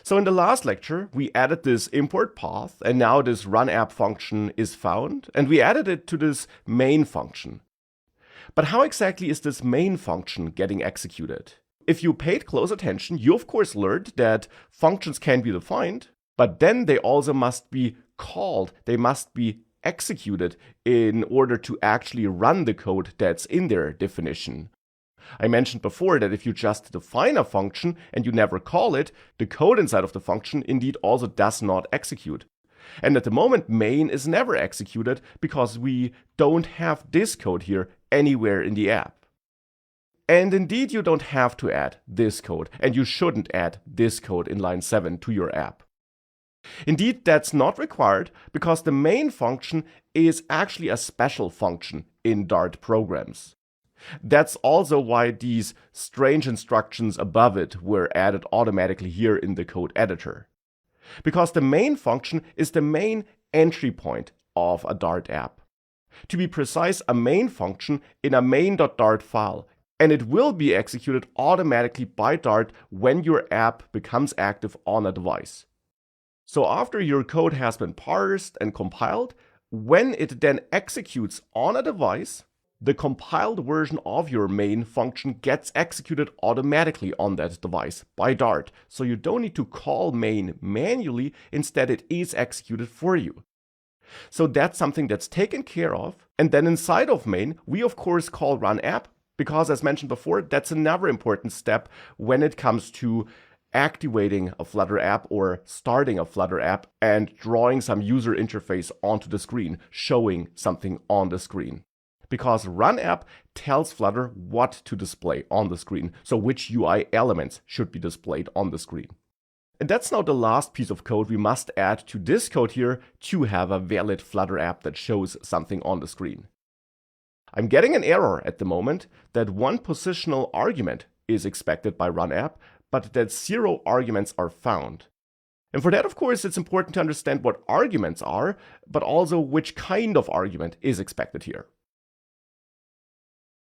So in the last lecture, we added this import path, and now this run app function is found, and we added it to this main function. But how exactly is this main function getting executed? If you paid close attention, you of course learned that functions can be defined, but then they also must be called, they must be executed in order to actually run the code that's in their definition. I mentioned before that if you just define a function and you never call it, the code inside of the function indeed also does not execute. And at the moment, main is never executed because we don't have this code here anywhere in the app. And indeed, you don't have to add this code, and you shouldn't add this code in line 7 to your app. Indeed, that's not required because the main function is actually a special function in Dart programs. That's also why these strange instructions above it were added automatically here in the code editor. Because the main function is the main entry point of a Dart app. To be precise, a main function in a main.dart file, and it will be executed automatically by Dart when your app becomes active on a device. So after your code has been parsed and compiled, when it then executes on a device, the compiled version of your main function gets executed automatically on that device by Dart. So you don't need to call main manually, instead it is executed for you. So that's something that's taken care of. And then inside of main, we of course call run app, because as mentioned before, that's another important step when it comes to activating a Flutter app or starting a Flutter app and drawing some user interface onto the screen, showing something on the screen. Because run app tells Flutter what to display on the screen, so which UI elements should be displayed on the screen. And that's now the last piece of code we must add to this code here to have a valid Flutter app that shows something on the screen. I'm getting an error at the moment that one positional argument is expected by run app, but that 0 arguments are found. And for that, of course, it's important to understand what arguments are, but also which kind of argument is expected here.